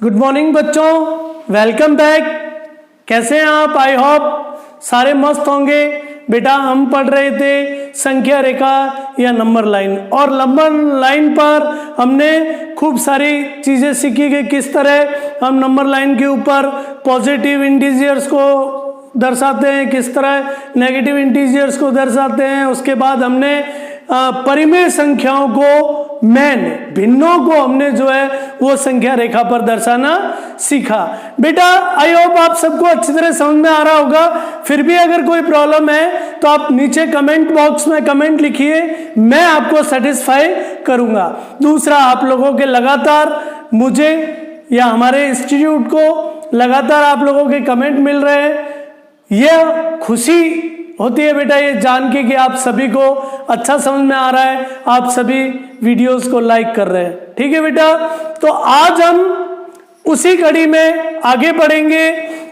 Good morning बच्चों, welcome back. कैसे हैं आप? आई होप सारे मस्त होंगे। बेटा हम पढ़ रहे थे संख्या रेखा या नंबर लाइन, और नंबर लाइन पर हमने खूब सारी चीज़ें सीखी कि किस तरह हम नंबर लाइन के ऊपर पॉजिटिव इंटीजर्स को दर्शाते हैं, किस तरह नेगेटिव इंटीजर्स को दर्शाते हैं। उसके बाद हमने परिमेय संख्याओं को, मेन भिन्नों को हमने जो है वो संख्या रेखा पर दर्शाना सीखा। बेटा आई होप आप सबको अच्छी तरह समझ में आ रहा होगा। फिर भी अगर कोई प्रॉब्लम है तो आप नीचे कमेंट बॉक्स में कमेंट लिखिए, मैं आपको सेटिस्फाई करूंगा। दूसरा, आप लोगों के लगातार मुझे या हमारे इंस्टीट्यूट को लगातार आप लोगों के कमेंट मिल रहे हैं, यह खुशी होती है बेटा ये जान के कि आप सभी को अच्छा समझ में आ रहा है, आप सभी वीडियोस को लाइक कर रहे हैं। ठीक है बेटा, तो आज हम उसी कड़ी में आगे बढ़ेंगे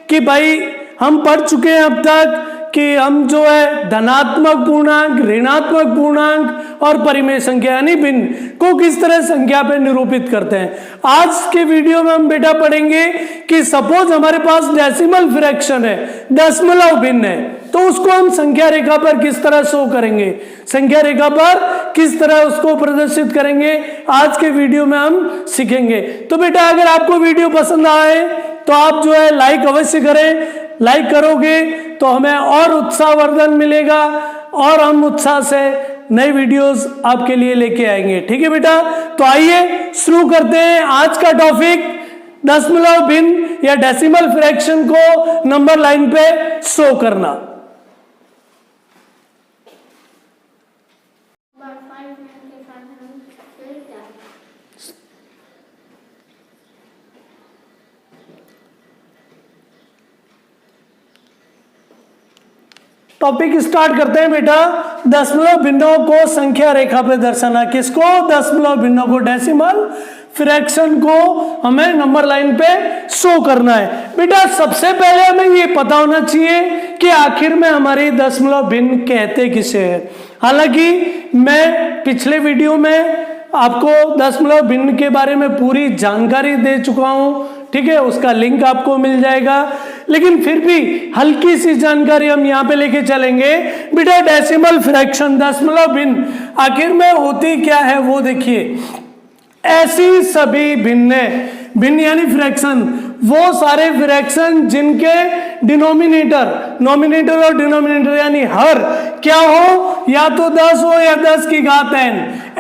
कि भाई हम पढ़ चुके हैं अब तक कि हम जो है धनात्मक पूर्णांक, ऋणात्मक पूर्णांक और परिमेय संख्या यानी भिन्न को किस तरह संख्या पे निरूपित करते हैं। आज के वीडियो में हम बेटा पढ़ेंगे कि सपोज हमारे पास डेसिमल फ्रैक्शन है, दशमलव भिन्न है, तो उसको हम संख्या रेखा पर किस तरह शो करेंगे, संख्या रेखा पर किस तरह उसको प्रदर्शित करेंगे, आज के वीडियो में हम सीखेंगे। तो बेटा अगर आपको वीडियो पसंद आए तो आप जो है लाइक अवश्य करें। लाइक करोगे तो हमें और उत्साहवर्धन मिलेगा और हम उत्साह से नई वीडियोस आपके लिए लेके आएंगे। ठीक है बेटा, तो आइए शुरू करते हैं आज का टॉपिक, दशमलव भिन्न या डेसिमल फ्रैक्शन को नंबर लाइन पे शो करना। टॉपिक स्टार्ट करते हैं बेटा, दशमलव भिन्नों को संख्या रेखा पे दर्शाना। किसको? दशमलव भिन्नों को, डेसिमल फ्रैक्शन को हमें नंबर लाइन पे शो करना है। बेटा सबसे पहले हमें ये पता होना चाहिए कि आखिर में हमारी दशमलव भिन्न कहते किसे हैं। हालांकि मैं पिछले वीडियो में आपको दशमलव भिन्न के बारे में पूरी जानकारी दे चुका हूं, ठीक है, उसका लिंक आपको मिल जाएगा, लेकिन फिर भी हल्की सी जानकारी हम यहाँ पे लेके चलेंगे। बेटा डेसिमल फ्रैक्शन, दशमलव भिन्न आखिर में होती क्या है वो देखिए। ऐसी सभी भिन्न यानी फ्रैक्शन, वो सारे फ्रैक्शन जिनके डिनोमिनेटर, नॉमिनेटर और डिनोमिनेटर यानी हर क्या हो, या तो 10 हो या 10 की घात n।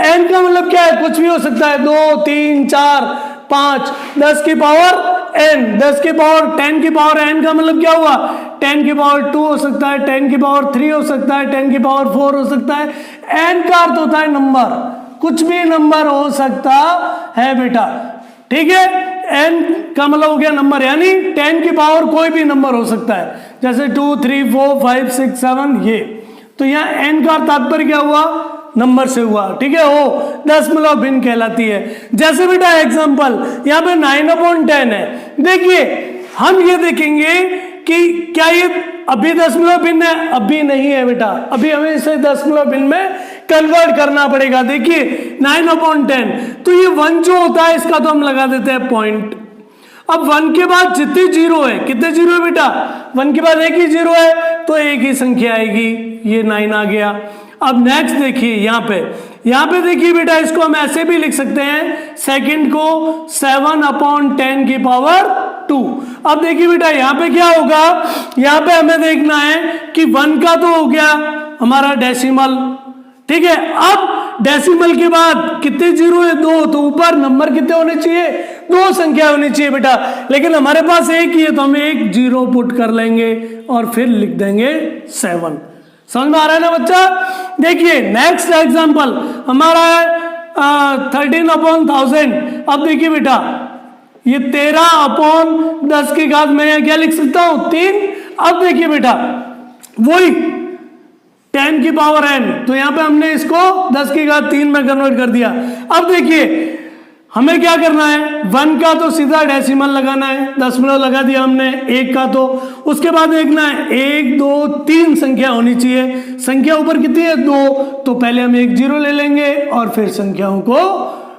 n का मतलब क्या है? कुछ भी हो सकता है, 2, 3, 4, 5, 10 की पावर n, 10 की पावर 10 की पावर n का मतलब क्या हुआ? 10 की पावर 2 हो सकता है, 10 की पावर 3 हो सकता है, 10 की पावर 4 हो सकता है। n का अर्थ होता है नंबर, कुछ भी नंबर हो सकता है बेटा, ठीक है। n का मतलब हो गया नंबर, यानी 10 की पावर कोई भी नंबर हो सकता है, जैसे 2, 3, 4, 5, 6, 7 ये। तो यहाँ n का तात्पर्य क्या हुआ? नंबर से हुआ, ठीक है, वो दशमलव भिन्न कहलाती है। जैसे बेटा एग्जांपल यहाँ पे 9/10 है। देखिए हम ये देखेंगे कि क्या ये अभी दशमलव भिन्न है? अभी नहीं है बेटा, अभी हमें इसे दशमलव भिन्न में कन्वर्ट करना पड़ेगा। देखिए 9/10, तो ये 1 जो होता है इसका तो हम लगा देते हैं पॉइंट। अब 1 के बाद जितने जीरो है, कितने जीरो है बेटा? 1 के बाद एक ही जीरो है तो एक ही संख्या आएगी, ये 9 आ गया। अब नेक्स्ट देखिए यहाँ पे देखिए बेटा, इसको हम ऐसे भी लिख सकते हैं, सेकंड को 7/10 की पावर 2। अब देखिए बेटा यहाँ पे क्या होगा, यहाँ पे हमें देखना है कि 1 का तो हो गया हमारा डेसिमल, ठीक है। अब डेसिमल के बाद कितने जीरो है? 2, तो ऊपर नंबर कितने होने चाहिए? 2 संख्या होनी चाहिए बेटा, लेकिन हमारे पास एक ही है तो हम एक जीरो पुट कर लेंगे और फिर लिख देंगे 7। समझ में आ रहा है ना बच्चा? देखिए नेक्स्ट एग्जांपल हमारा है 13/1000। अब देखिए बेटा ये 13/10 की घात में क्या लिख सकता हूं? 3। अब देखिए बेटा वही 10 की पावर n, तो यहां पे हमने इसको 10 की घात 3 में कन्वर्ट कर दिया। अब देखिए हमें क्या करना है, 1 का तो सीधा डेसिमल लगाना है, दशमलव लगा दिया हमने। 1 का तो उसके बाद देखना है 1, 2, 3 संख्या होनी चाहिए। संख्या ऊपर कितनी है? 2, तो पहले हम एक जीरो ले लेंगे और फिर संख्याओं को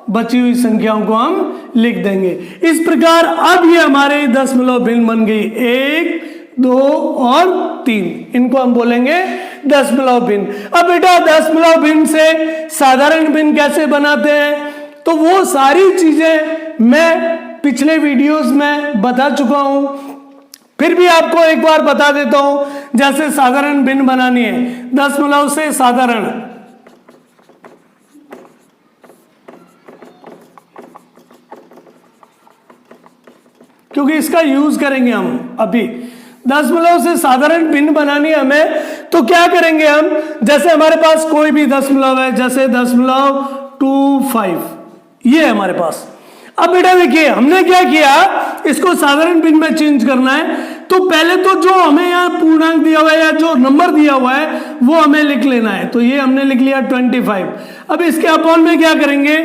बची हुई संख्याओं को हम लिख देंगे। इस प्रकार अब ये हमारे दशमलव भिन्न बन गई, 1, 2 और 3, इनको हम बोलेंगे दशमलव भिन्न। अब बेटा दशमलव भिन्न से साधारण भिन्न कैसे बनाते हैं, तो वो सारी चीजें मैं पिछले वीडियोस में बता चुका हूं, फिर भी आपको एक बार बता देता हूं। जैसे साधारण भिन्न बनानी है, दशमलव से साधारण, क्योंकि इसका यूज करेंगे हम अभी। दशमलव से साधारण भिन्न बनानी है हमें, तो क्या करेंगे हम, जैसे हमारे पास कोई भी दशमलव है, जैसे 0.25 ये है हमारे पास। अब बेटा देखिए हमने क्या किया, इसको साधारण भिन्न में चेंज करना है, तो पहले तो जो हमें यहाँ पूर्णांक दिया हुआ है या जो नंबर दिया हुआ है वो हमें लिख लेना है। तो ये हमने लिख लिया 25। अब इसके अपॉन में क्या करेंगे,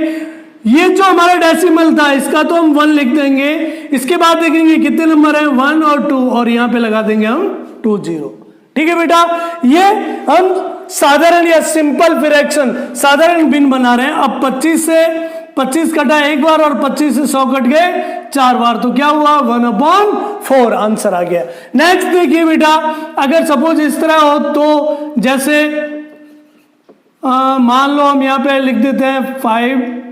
ये जो हमारा डेसिमल था इसका तो हम 1 लिख देंगे। इसके बाद देखेंगे कितने नंबर है, 1 और 2, और यहां पे लगा देंगे हम 20। ठीक है बेटा, ये हम साधारण या सिंपल फ्रैक्शन साधारण भिन्न बना रहे हैं। अब 25 से 25 कटा एक बार और 25 से 100 कट गए 4 बार, तो क्या हुआ, 1/4 आंसर आ गया। नेक्स्ट देखिए बेटा, अगर सपोज इस तरह हो तो जैसे मान लो हम यहां पे लिख देते हैं 5,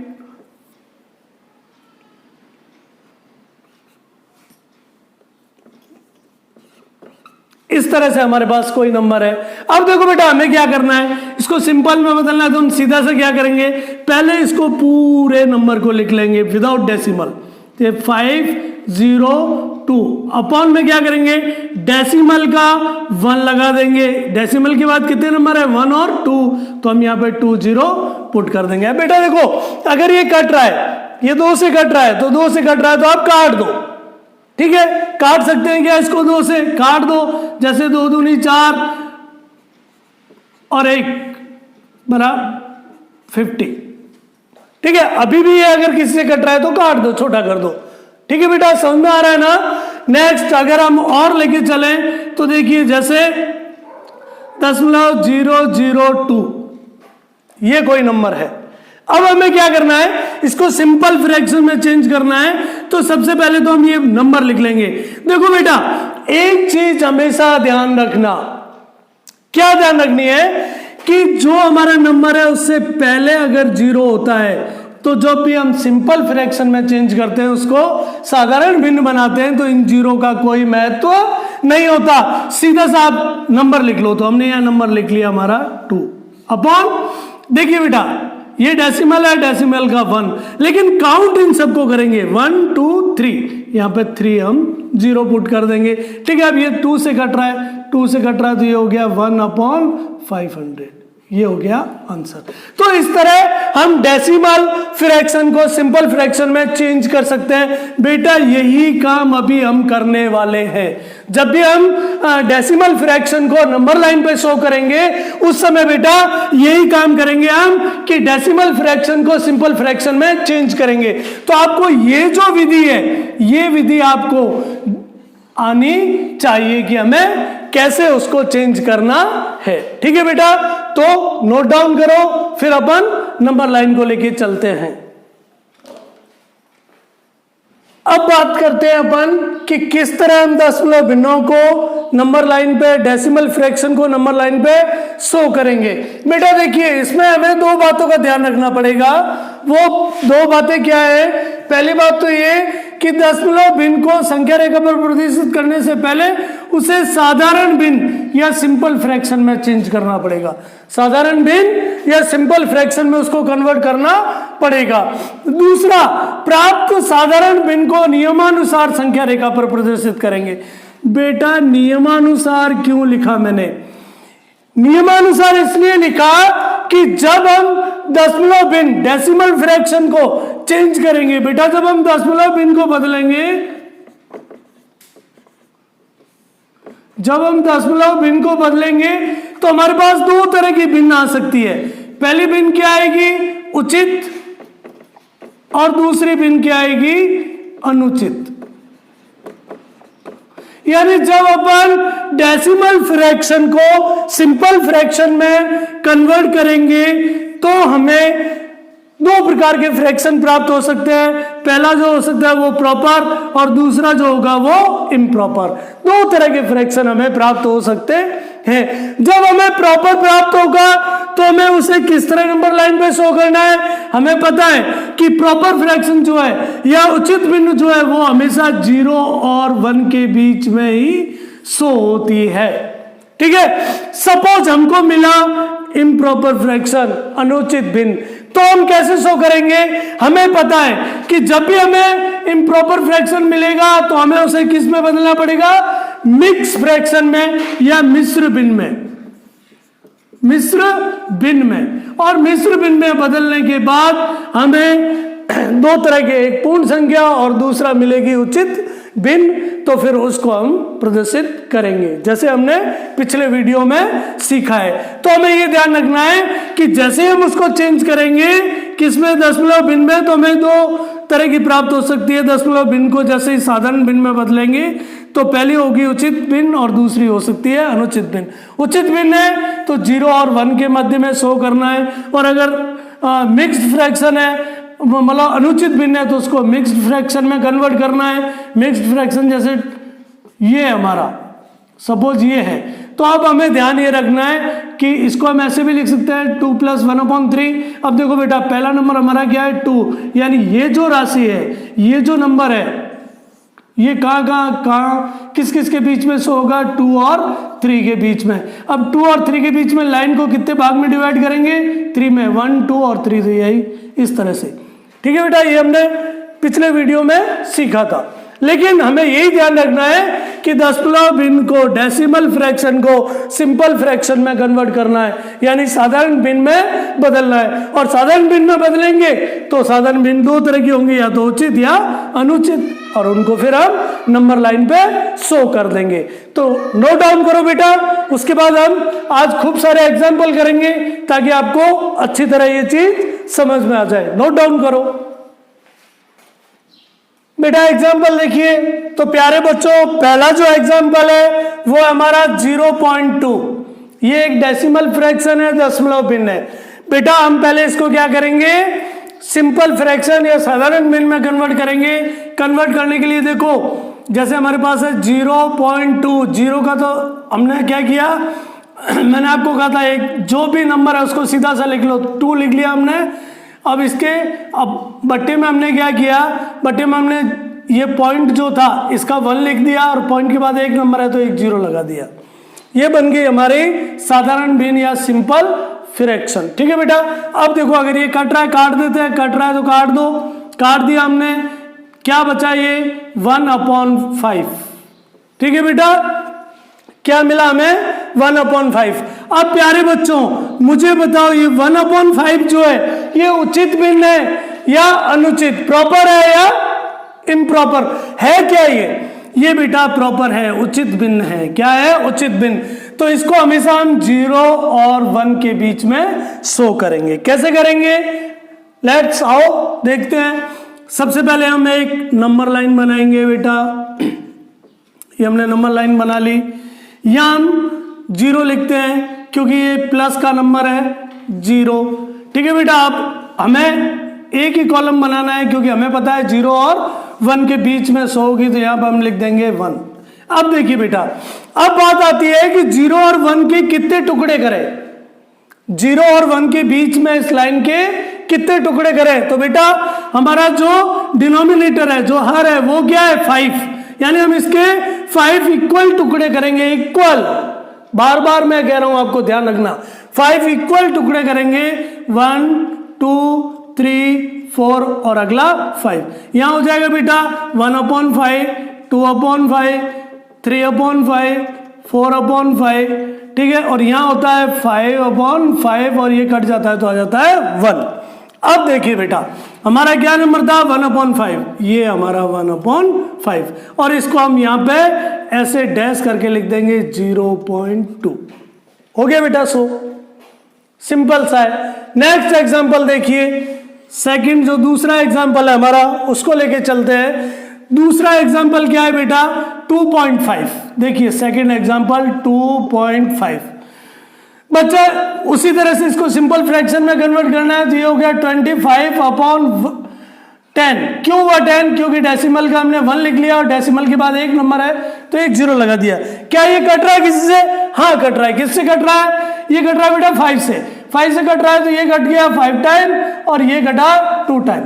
इस तरह से हमारे पास कोई नंबर है। अब देखो बेटा हमें क्या करना है, इसको सिंपल में बदलना है, तो हम सीधा से क्या करेंगे, पहले इसको पूरे नंबर को लिख लेंगे विदाउट डेसिमल। 502 अपॉन में क्या करेंगे, डेसिमल का 1 लगा देंगे। डेसिमल के बाद कितने नंबर है, 1 और 2, तो हम यहाँ पे 20 पुट कर देंगे। अब बेटा देखो अगर ये कट रहा है, ये 2 से कट रहा है, तो 2 से कट रहा है तो आप काट दो। ठीक है, काट सकते हैं क्या, इसको 2 से काट दो, जैसे 2 दूनी 4 और 1 बराबर 50। ठीक है, अभी भी ये अगर किसी से कट रहा है तो काट दो, छोटा कर दो। ठीक है बेटा, समझ में आ रहा है ना। नेक्स्ट अगर हम और लेके चले तो देखिए जैसे 0.002 ये कोई नंबर है। अब हमें क्या करना है, इसको सिंपल फ्रैक्शन में चेंज करना है, तो सबसे पहले तो हम ये नंबर लिख लेंगे। देखो बेटा एक चीज हमेशा ध्यान रखना, क्या ध्यान रखनी है कि जो हमारा नंबर है उससे पहले अगर 0 होता है तो जब भी हम सिंपल फ्रैक्शन में चेंज करते हैं उसको साधारण भिन्न बनाते हैं तो इन 0 का कोई महत्व नहीं होता, सीधा सा आप नंबर लिख लो। तो हमने यहां नंबर लिख लिया हमारा 2 अपॉन, देखिए बेटा ये डेसिमल है, डेसिमल का 1, लेकिन काउंट इन सबको करेंगे 1 2 3, यहां पे 3 हम 0 पुट कर देंगे। ठीक है, अब ये 2 से कट रहा है, 2 से कट रहा है तो ये हो गया 1/500, ये हो गया आंसर। तो इस तरह हम डेसिमल फ्रैक्शन को सिंपल फ्रैक्शन में चेंज कर सकते हैं। बेटा यही काम अभी हम करने वाले हैं। जब भी हम डेसिमल फ्रैक्शन को नंबर लाइन पे शो करेंगे उस समय बेटा यही काम करेंगे हम कि डेसिमल फ्रैक्शन को सिंपल फ्रैक्शन में चेंज करेंगे। तो आपको ये जो विधि है, ये विधि आपको आनी चाहिए कि हमें कैसे उसको चेंज करना है। ठीक है बेटा, तो नोट डाउन करो, फिर अपन नंबर लाइन को लेके चलते हैं। अब बात करते हैं अपन कि किस तरह हम दशमलव भिन्नों को नंबर लाइन पे, डेसिमल फ्रैक्शन को नंबर लाइन पे शो करेंगे। बेटा देखिए इसमें हमें 2 बातों का ध्यान रखना पड़ेगा। वो 2 बातें क्या है, पहली बात तो ये कि दशमलव भिन्न को संख्या रेखा पर प्रदर्शित करने से पहले उसे साधारण भिन्न या सिंपल फ्रैक्शन में चेंज करना पड़ेगा। साधारण भिन्न या सिंपल फ्रैक्शन में उसको कन्वर्ट करना पड़ेगा। दूसरा, प्राप्त साधारण भिन्न को नियमानुसार संख्या रेखा पर प्रदर्शित करेंगे। बेटा नियमानुसार क्यों लिखा मैंने, नियमानुसार इसलिए लिखा कि जब हम दशमलव भिन्न डेसिमल फ्रैक्शन को चेंज करेंगे, बेटा जब हम दशमलव भिन्न को बदलेंगे, जब हम दशमलव भिन्न को बदलेंगे तो हमारे पास 2 तरह की भिन्न आ सकती है। पहली भिन्न क्या आएगी, उचित, और दूसरी भिन्न क्या आएगी, अनुचित। यानी जब अपन डेसिमल फ्रैक्शन को सिंपल फ्रैक्शन में कन्वर्ट करेंगे तो हमें दो प्रकार के फ्रैक्शन प्राप्त हो सकते हैं। पहला जो हो सकता है वो प्रॉपर और दूसरा जो होगा वो इम्प्रॉपर। दो तरह के फ्रैक्शन हमें प्राप्त हो सकते हैं। जब हमें प्रॉपर प्राप्त होगा तो हमें उसे किस तरह नंबर लाइन पे शो करना है? हमें पता है कि प्रॉपर फ्रैक्शन जो है या उचित बिंदु जो है वो हमेशा 0 और 1 के बीच में ही शो होती है। ठीक है, सपोज हमको मिला इम्प्रॉपर फ्रैक्शन, अनुचित भिन्न, तो हम कैसे शो करेंगे? हमें पता है कि जब भी हमें इम्प्रॉपर फ्रैक्शन मिलेगा तो हमें उसे किस में बदलना पड़ेगा? मिक्स फ्रैक्शन में या मिश्र भिन्न में, मिश्र भिन्न में। और मिश्र भिन्न में बदलने के बाद हमें दो तरह के, एक पूर्ण संख्या और दूसरा मिलेगी उचित भिन्न, तो फिर उसको हम प्रदर्शित करेंगे जैसे हमने पिछले वीडियो में सीखा है। तो हमें ये ध्यान रखना है कि जैसे हम उसको चेंज करेंगे किसमें? दशमलव भिन्न में, तो हमें दो तरह की प्राप्त हो सकती है। दशमलव भिन्न को जैसे ही साधारण भिन्न में बदलेंगे तो पहली होगी उचित भिन्न और दूसरी हो सकती है अनुचित भिन्न। उचित भिन्न है तो 0 और 1 के मध्य में शो करना है, और अगर मिक्स्ड फ्रैक्शन है मतलब अनुचित भिन्न है तो उसको मिक्स्ड फ्रैक्शन में कन्वर्ट करना है। मिक्स्ड फ्रैक्शन जैसे ये हमारा सपोज ये है, तो अब हमें ध्यान ये रखना है कि इसको हम ऐसे भी लिख सकते हैं 2 + 1/3। अब देखो बेटा, पहला नंबर हमारा क्या है? 2, यानी ये जो राशि है, ये जो नंबर है, ये कहाँ किस किस के बीच में शो होगा? 2 और 3 के बीच में। अब 2 और 3 के बीच में लाइन को कितने भाग में डिवाइड करेंगे? 3 में, 1, 2 और 3, यही इस तरह से। ठीक है बेटा, ये हमने पिछले वीडियो में सीखा था। लेकिन हमें यही ध्यान रखना है कि दशमलव भिन्न को, डेसिमल फ्रैक्शन को सिंपल फ्रैक्शन में कन्वर्ट करना है, यानी साधारण भिन्न में बदलना है। और साधारण भिन्न में बदलेंगे तो साधारण भिन्न दो तरह की होंगी, या तो उचित या अनुचित, और उनको फिर हम नंबर लाइन पे शो कर देंगे। तो नोट डाउन करो बेटा, उसके बाद हम आज खूब सारे एग्जाम्पल करेंगे ताकि आपको अच्छी तरह ये चीज समझ में आ जाए। नोट डाउन करो बेटा। एग्जाम्पल देखिए तो प्यारे बच्चों, पहला जो एग्जाम्पल है वो हमारा 0.2, ये एक डेसिमल फ्रैक्शन है, दशमलव भिन्न है। बेटा हम पहले इसको क्या करेंगे? सिंपल फ्रैक्शन या साधारण भिन्न में कन्वर्ट करेंगे। कन्वर्ट करने के लिए देखो, जैसे हमारे पास है 0.2, 0 का तो हमने क्या किया मैंने आपको कहा था एक जो भी नंबर है उसको सीधा सा लिख लो, 2 लिख लिया हमने। अब बट्टे में हमने क्या किया? बट्टे में हमने ये पॉइंट जो था इसका 1 लिख दिया, और पॉइंट के बाद एक नंबर है तो एक 0 लगा दिया। ये बन गई हमारी साधारण भिन्न या सिंपल फ्रैक्शन। ठीक है बेटा, अब देखो अगर ये कट रहा है, काट देते हैं, कट रहा है तो काट दो। काट दिया हमने, क्या बचा? ये 1/5। ठीक है बेटा, क्या मिला हमें? 1/5। अब प्यारे बच्चों मुझे बताओ, ये 1/5 जो है ये उचित भिन्न है या अनुचित? प्रॉपर है या इम्प्रॉपर है? क्या ये बेटा प्रॉपर है, उचित भिन्न है। क्या है? उचित भिन्न। तो इसको हमेशा हम 0 और 1 के बीच में शो करेंगे। कैसे करेंगे? लेट्स आओ देखते हैं। सबसे पहले हम एक नंबर लाइन बनाएंगे बेटा। ये हमने नंबर लाइन बना ली। यहां हम 0 लिखते हैं क्योंकि ये प्लस का नंबर है 0। ठीक है बेटा, अब हमें एक ही कॉलम बनाना है क्योंकि हमें पता है 0 और 1 के बीच में शो होगी, तो यहां पर हम लिख देंगे 1। अब देखिए बेटा, अब बात आती है कि 0 और 1 के कितने टुकड़े करें? 0 और 1 के बीच में इस लाइन के कितने टुकड़े करें? तो बेटा हमारा जो डिनोमिनेटर है, जो हर है, वो क्या है? 5। यानी हम इसके 5 इक्वल टुकड़े करेंगे। इक्वल, बार बार मैं कह रहा हूं आपको ध्यान रखना, 5 इक्वल टुकड़े करेंगे। 1 2 3 4 और अगला 5। यहां हो जाएगा बेटा 1/5, 2/5, 3/5, 4/5। ठीक है, और यहां होता है 5/5 और ये कट जाता है तो आ जाता है 1। अब देखिए बेटा, हमारा क्या नंबर था? 1/5। ये हमारा 1/5, और इसको हम यहां पे ऐसे डैश करके लिख देंगे 0.2। हो गया बेटा? सो सिंपल सा है। नेक्स्ट एग्जांपल देखिए, सेकंड जो दूसरा एग्जांपल है हमारा, उसको लेके चलते हैं। दूसरा एग्जांपल क्या है बेटा? 2.5। देखिए सेकंड एग्जांपल 2.5। बच्चा उसी तरह से इसको सिंपल फ्रैक्शन में कन्वर्ट करना है, तो ये हो गया 25/10। क्यों हुआ 10? क्योंकि डेसिमल का हमने 1 लिख लिया और डेसिमल के बाद एक नंबर है तो एक जीरो लगा दिया। क्या ये कट रहा है किसी से? हाँ कट रहा है। किससे कट रहा है? ये कट रहा है बेटा 5 से। 5 से कट रहा है तो ये कट गया 5 टाइम और ये कटा 2 टाइम।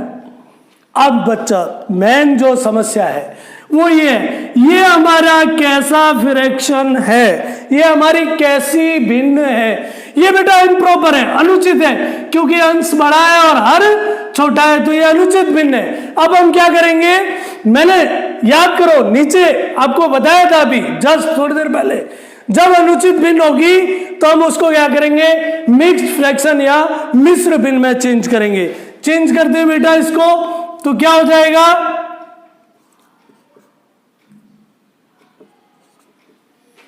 अब बच्चा मेन जो समस्या है वो ये है, ये हमारा कैसा फ्रैक्शन है, ये हमारी कैसी भिन्न है? ये बेटा इम्प्रॉपर है, अनुचित है, क्योंकि अंश बड़ा है और हर छोटा है, तो ये अनुचित भिन्न है। अब हम क्या करेंगे? मैंने याद करो नीचे आपको बताया था अभी जस्ट थोड़ी देर पहले, जब अनुचित भिन्न होगी तो हम उसको क्या करेंगे? मिक्स्ड फ्रैक्शन या मिश्र भिन्न में चेंज करेंगे। चेंज करते हैं बेटा इसको, तो क्या हो जाएगा?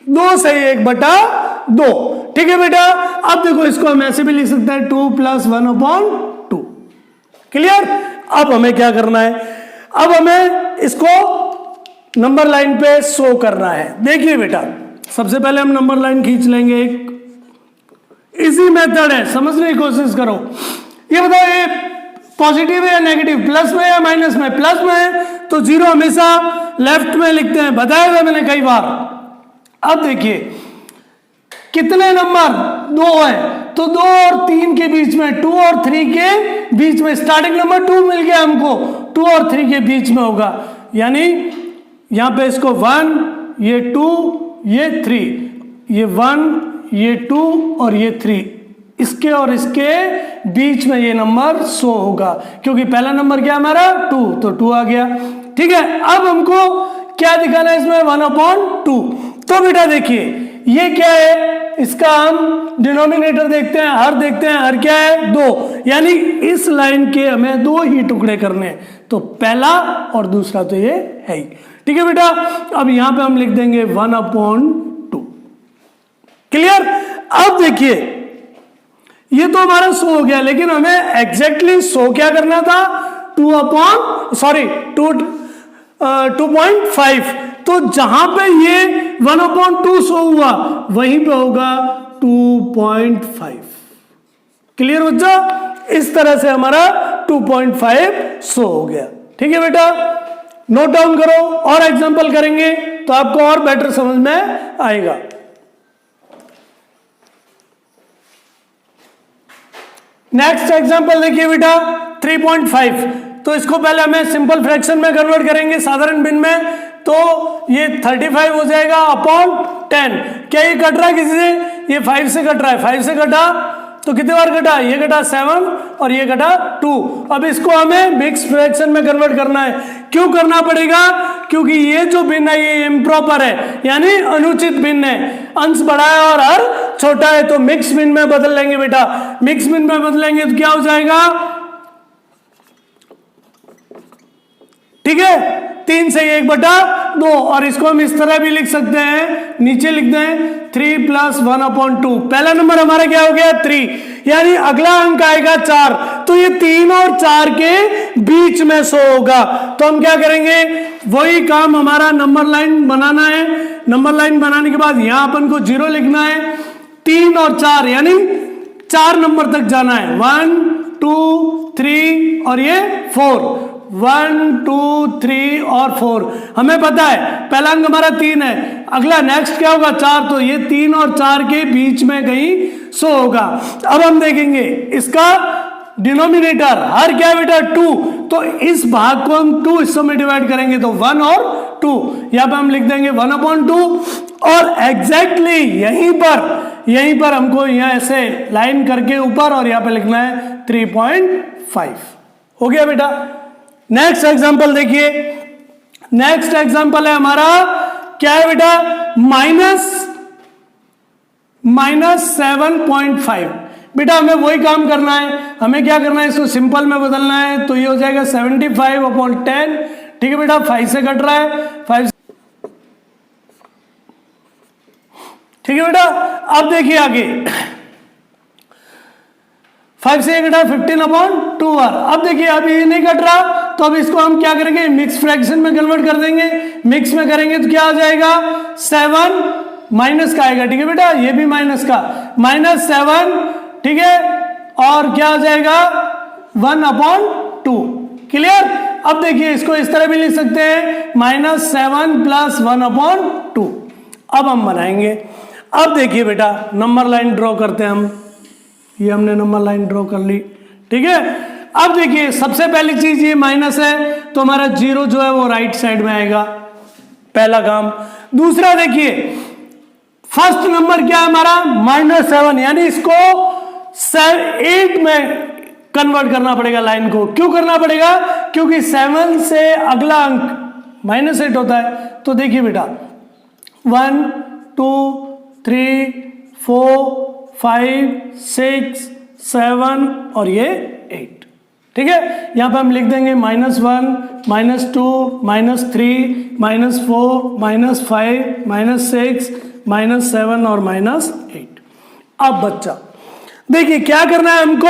2 से 1/2। ठीक है बेटा। अब देखो इसको हम ऐसे भी लिख सकते हैं 2 + 1/2। क्लियर? अब हमें क्या करना है? अब हमें इसको नंबर लाइन पे शो करना है। देखिए बेटा, सबसे पहले हम नंबर लाइन खींच लेंगे। एक इजी मेथड है, समझने की कोशिश करो। ये बताओ ये पॉजिटिव है या नेगेटिव, प्लस में या माइनस में? प्लस में है तो जीरो हमेशा लेफ्ट में लिखते हैं, बताया था मैंने कई बार। अब देखिए कितने नंबर? 2 है, तो 2 और 3 के बीच में, 2 और 3 के बीच में स्टार्टिंग नंबर 2 मिल गया हमको, 2 और 3 के बीच में होगा, यानी यहां पे इसको 1, ये 2, ये 3, ये 1, ये 2 और ये 3, इसके और इसके बीच में ये नंबर शो होगा, क्योंकि पहला नंबर क्या हमारा 2, तो 2 आ गया। ठीक है। अब हमको क्या दिखाना है इसमें? 1/2। तो बेटा देखिए ये क्या है? इसका हम डिनोमिनेटर देखते हैं, हर देखते हैं, हर क्या है? 2, यानी इस लाइन के हमें 2 ही टुकड़े करने हैं, तो पहला और दूसरा तो ये है ही। ठीक है बेटा। अब यहां पे हम लिख देंगे 1/2। क्लियर? अब देखिए ये तो हमारा शो हो गया, लेकिन हमें एग्जैक्टली शो क्या करना था? 2.5। तो जहां पे ये 1/2 शो हुआ वहीं पे होगा 2.5। क्लियर बच्चा? इस तरह से हमारा 2.5 शो हो गया। ठीक है बेटा, नोट डाउन करो, और एग्जांपल करेंगे तो आपको और बेटर समझ में आएगा। नेक्स्ट एग्जांपल देखिए बेटा 3.5। तो इसको पहले हमें सिंपल फ्रैक्शन में कन्वर्ट करेंगे, साधारण भिन्न में, तो ये 35 हो जाएगा अपॉन 10। क्या ये कट रहा है किसी से? ये 5 से कट रहा है। 5 से कटा तो कितने बार कटा? ये कटा 7 और ये कटा 2। अब इसको हमें मिक्स फ्रैक्शन में कन्वर्ट करना है। क्यों करना पड़ेगा? क्योंकि ये जो भिन्न है ये इम्प्रॉपर है, यानी अनुचित भिन्न है, अंश बड़ा है और हर छोटा है, तो मिक्स भिन्न में बदल लेंगे बेटा। मिक्स भिन्न में बदलेंगे तो क्या हो जाएगा? ठीक है, 3 से 1/2, और इसको हम इस तरह भी लिख सकते हैं, नीचे लिख दें 3 + 1/2। पहला नंबर हमारा क्या हो गया? 3, यानी अगला अंक आएगा 4, तो ये 3 और 4 के बीच में शो होगा। तो हम क्या करेंगे? वही काम हमारा नंबर लाइन बनाना है। नंबर लाइन बनाने के बाद यहां अपन को 0 लिखना है, 3 और 4 यानी 4 नंबर तक जाना है, 1 2 3 और ये 4, 1 2 3 और 4। हमें पता है पहला अंक हमारा 3 है, अगला नेक्स्ट क्या होगा? 4, तो ये 3 और 4 के बीच में कहीं शो होगा। अब हम देखेंगे इसका डिनोमिनेटर हर क्या है बेटा? 2, तो इस भाग को हम 2 हिस्सों में डिवाइड करेंगे, तो 1 और 2, यहां पे हम लिख देंगे 1/2, और एग्जैक्टली यहीं पर हमको यहां ऐसे लाइन करके ऊपर और यहां पे लिखना है 3.5। हो गया बेटा। नेक्स्ट एग्जांपल देखिए, नेक्स्ट एग्जांपल है हमारा क्या है बेटा? -7.5। बेटा हमें वही काम करना है, हमें क्या करना है? इसको सिंपल में बदलना है, तो ये हो जाएगा 75/10। ठीक है बेटा, 5 से कट रहा है, 5। ठीक है बेटा। अब देखिए आगे 5 से कटा 15/2। अब देखिए अब ये नहीं कट रहा, तो अब इसको हम क्या करेंगे? मिक्स फ्रैक्शन में कन्वर्ट कर देंगे। मिक्स में करेंगे तो क्या आ जाएगा? 7 माइनस का आएगा, ठीक है बेटा, ये भी माइनस का, -7, ठीक है, और क्या आ जाएगा 1/2। क्लियर। अब देखिए इसको इस तरह भी लिख सकते हैं, -7 + 1/2। अब हम बनाएंगे। अब देखिए बेटा नंबर लाइन ड्रॉ करते हैं हम, ये हमने नंबर लाइन ड्रॉ कर ली, ठीक है। अब देखिए सबसे पहली चीज ये माइनस है तो हमारा 0 जो है वो राइट साइड में आएगा, पहला काम। दूसरा देखिए फर्स्ट नंबर क्या है हमारा -7, यानी इसको 8 में कन्वर्ट करना पड़ेगा लाइन को। क्यों करना पड़ेगा? क्योंकि 7 से अगला अंक -8 होता है। तो देखिए बेटा 1 2 3 4 5 6 7 और ये 8, ठीक है। यहां पे हम लिख देंगे -1 -2 -3 -4 -5 -6 -7 और -8। अब बच्चा देखिए क्या करना है हमको,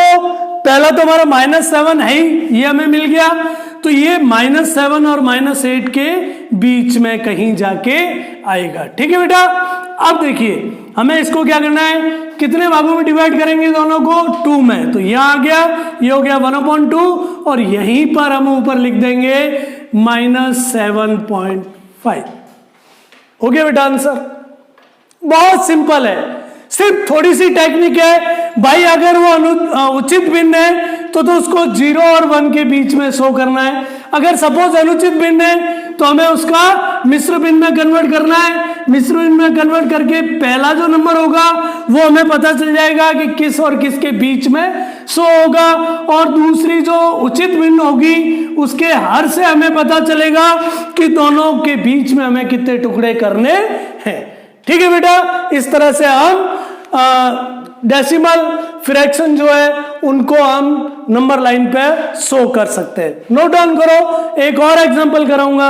पहला तो हमारा -7 है ही, ये हमें मिल गया, तो ये -7 और -8 के बीच में कहीं जाके आएगा, ठीक है बेटा। अब देखिए हमें इसको क्या करना है, कितने भागों में डिवाइड करेंगे दोनों को, 2 में। तो यहां आ गया, ये हो गया 1/2 और यहीं पर हम ऊपर लिख देंगे -7.5। हो गया बेटा आंसर। बहुत सिंपल है, सिर्फ थोड़ी सी टेक्निक है भाई। अगर वो उचित भिन्न है तो उसको 0 और 1 के बीच में शो करना है। अगर सपोज अनुचित भिन्न है तो हमें उसका मिश्र भिन्न में कन्वर्ट करना है। मिश्र भिन्न में कन्वर्ट करके पहला जो नंबर होगा वो हमें पता चल जाएगा कि किस और किस के बीच में शो होगा, और दूसरी जो उचित भिन्न होगी उसके हर से हमें पता चलेगा कि दोनों के बीच में हमें कितने टुकड़े करने हैं, ठीक है बेटा। इस तरह से हम डेसिमल फ्रैक्शन जो है उनको हम नंबर लाइन पे शो कर सकते हैं। नोट डाउन करो, एक और एग्जांपल कराऊंगा।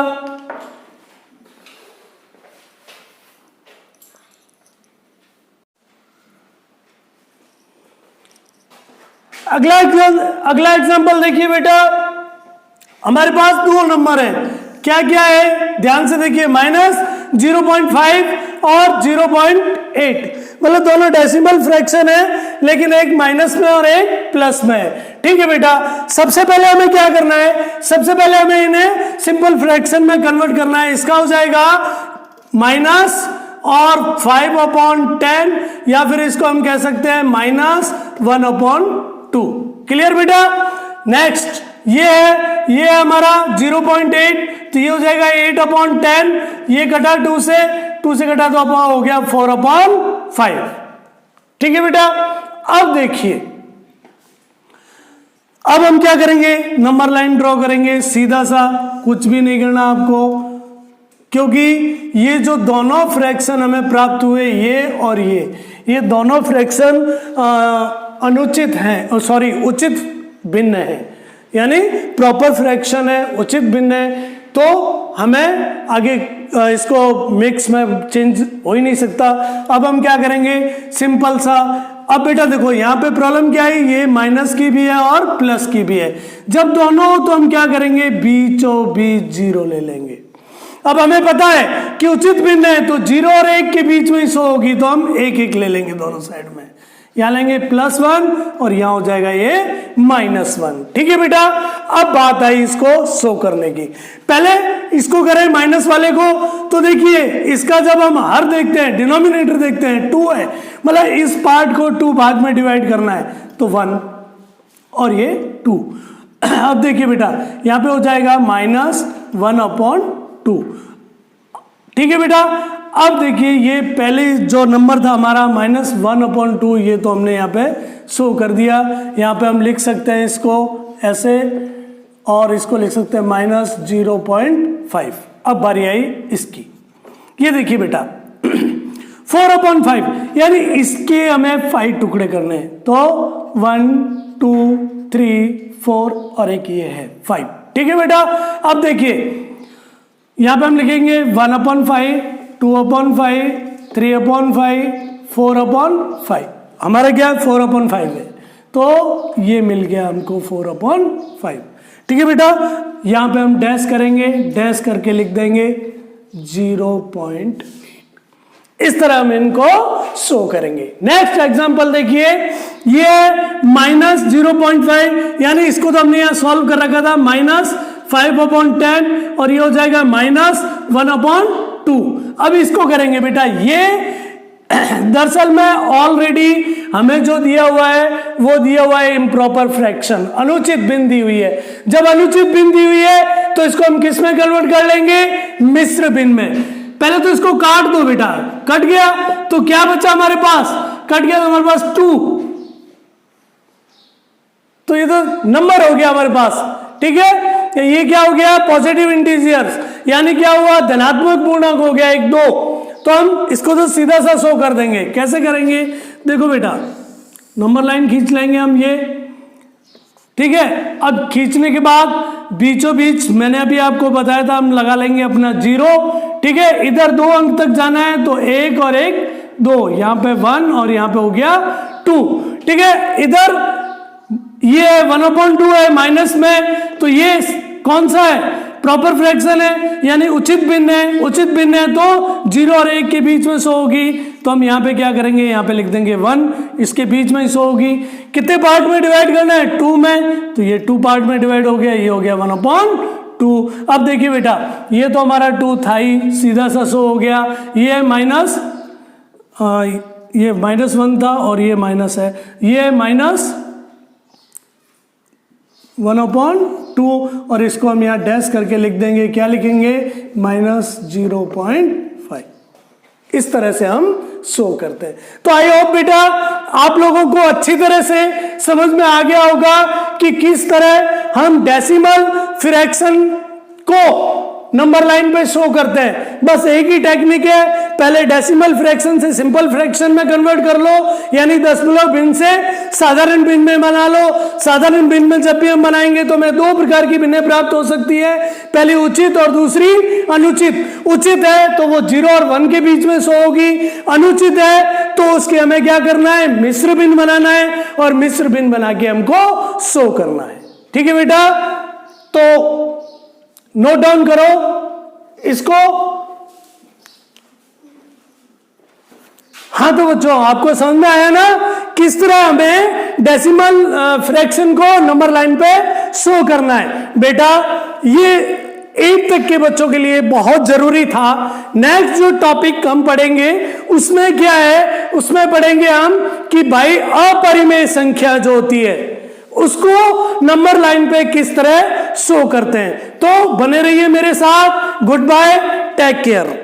अगला एग्जांपल देखिए बेटा, हमारे पास 2 नंबर है, क्या क्या है ध्यान से देखिए, -0.5 और 0.8, मतलब दोनों डेसिमल फ्रैक्शन है लेकिन एक माइनस में और एक प्लस में है, ठीक है बेटा। सबसे पहले हमें क्या करना है, सबसे पहले हमें इन्हें सिंपल फ्रैक्शन में कन्वर्ट करना है। इसका हो जाएगा माइनस और 5/10, या फिर इसको हम कह सकते हैं -1/2। क्लियर बेटा। नेक्स्ट ये है, ये हमारा 0.8, तो ये हो जाएगा 8/10, ये कटा 2 से कटा तो हो गया 4/5, ठीक है बेटा। अब देखिए अब हम क्या करेंगे, नंबर लाइन ड्रॉ करेंगे सीधा सा, कुछ भी नहीं करना आपको, क्योंकि ये जो दोनों फ्रैक्शन हमें प्राप्त हुए ये और ये दोनों फ्रैक्शन अनुचित हैं, सॉरी उचित भिन्न है, यानी प्रॉपर फ्रैक्शन है, उचित भिन्न है, तो हमें आगे इसको मिक्स में चेंज हो ही नहीं सकता। अब हम क्या करेंगे, सिंपल सा, अब बेटा देखो यहां पे प्रॉब्लम क्या है, ये माइनस की भी है और प्लस की भी है। जब दोनों हो तो हम क्या करेंगे, बीचों बीच 0 ले लेंगे। अब हमें पता है कि उचित भिन्न है तो 0 और 1 के बीच में ही शो होगी, तो हम 1 ले लेंगे दोनों साइड में, यहां लेंगे +1 और यहां हो जाएगा ये -1, ठीक है बेटा। अब बात आई इसको शो करने की, पहले इसको करें माइनस वाले को, तो देखिए इसका जब हम हर देखते हैं, डिनोमिनेटर देखते हैं 2 है, मतलब इस पार्ट को 2 भाग में डिवाइड करना है, तो 1 और ये 2। अब देखिए बेटा यहां पे हो जाएगा -1/2, ठीक है बेटा। अब देखिए ये पहले जो नंबर था हमारा -1/2, ये तो हमने यहाँ पे शो कर दिया। यहाँ पे हम लिख सकते हैं इसको ऐसे, और इसको लिख सकते हैं -0.5। अब बारी आई इसकी, ये देखिए बेटा 4/5, यानी इसके हमें 5 टुकड़े करने हैं, तो 1 2 3 4 और एक ये है 5, ठीक है बेटा। अब देखिए यहां पे हम लिखेंगे 1/5, 2/5, 3/5, 4/5, हमारा क्या 4/5 है, तो ये मिल गया हमको 4/5, ठीक है बेटा। यहां पे हम डैश करेंगे, डैश करके लिख देंगे 0.8। इस तरह हम इनको शो करेंगे। नेक्स्ट एग्जांपल देखिए, ये माइनस 0.5, यानी इसको तो हमने यहां सॉल्व कर रखा था, -5/10 और ये हो जाएगा -1/2। अब इसको करेंगे बेटा, ये दरअसल में ऑलरेडी हमें जो दिया हुआ है वो दिया हुआ है इम्प्रॉपर फ्रैक्शन, अनुचित भिन्न दी हुई है। जब अनुचित भिन्न दी हुई है तो इसको हम किस में कन्वर्ट कर लेंगे, मिश्र भिन्न में। पहले तो इसको काट दो बेटा, कट गया तो क्या बचा हमारे पास, कट गया तो हमारे पास 2, तो ये तो नंबर हो गया हमारे पास, ठीक है। ये क्या हो गया, पॉजिटिव इंटीजर्स, यानी क्या हुआ, धनात्मक पूर्णांक हो गया 1 2। तो हम इसको तो सीधा सा शो कर देंगे। कैसे करेंगे, देखो बेटा, नंबर लाइन खींच लेंगे हम ये, ठीक है। अब खींचने के बाद बीचों बीच मैंने अभी आपको बताया था, हम लगा लेंगे अपना 0, ठीक है। इधर 2 अंक तक जाना है तो 1 और 1 2, यहां पे 1 और यहां पे हो गया 2, ठीक है। इधर ये 1/2 है माइनस में, तो ये कौन सा है, प्रॉपर फ्रैक्शन है, यानी उचित भिन्न है। उचित भिन्न है तो 0 और 1 के बीच में शो होगी, तो हम यहाँ पे क्या करेंगे, यहाँ पे लिख देंगे 1, इसके बीच में शो होगी। कितने पार्ट में डिवाइड करना है, 2 में, तो ये 2 पार्ट में डिवाइड हो गया, ये हो गया 1/2। अब देखिए बेटा, ये तो हमारा 2 था ही, सीधा सा शो हो गया। ये माइनस, ये -1 था और ये माइनस है, ये -1/2 और इसको हम यहाँ डैश करके लिख देंगे, क्या लिखेंगे, -0.5। इस तरह से हम शो करते हैं। तो आई होप बेटा आप लोगों को अच्छी तरह से समझ में आ गया होगा कि किस तरह हम डेसिमल फ्रैक्शन को नंबर लाइन पे शो करते हैं। बस एक ही टेक्निक है, पहले डेसिमल फ्रैक्शन से सिंपल फ्रैक्शन में कन्वर्ट कर लो, यानी दशमलव भिन्न से साधारण भिन्न में बना लो। साधारण भिन्न में जब भी हम बनाएंगे तो हमें 2 प्रकार की भिन्नें प्राप्त हो सकती है, पहली उचित और दूसरी अनुचित। उचित है तो वो 0 और 1 के बीच में शो होगी, अनुचित है तो उसके हमें क्या करना है, मिश्र भिन्न बनाना है और मिश्र भिन्न बना के हमको शो करना है। ठीक है बेटा, तो नोट डाउन करो इसको। हाँ तो बच्चों आपको समझ में आया ना किस तरह हमें डेसिमल फ्रैक्शन को नंबर लाइन पे शो करना है। बेटा ये 8 तक के बच्चों के लिए बहुत जरूरी था। नेक्स्ट जो टॉपिक हम पढ़ेंगे उसमें क्या है, उसमें पढ़ेंगे हम कि भाई अपरिमेय संख्या जो होती है उसको नंबर लाइन पे किस तरह शो करते हैं। तो बने रहिए मेरे साथ। Goodbye, take care.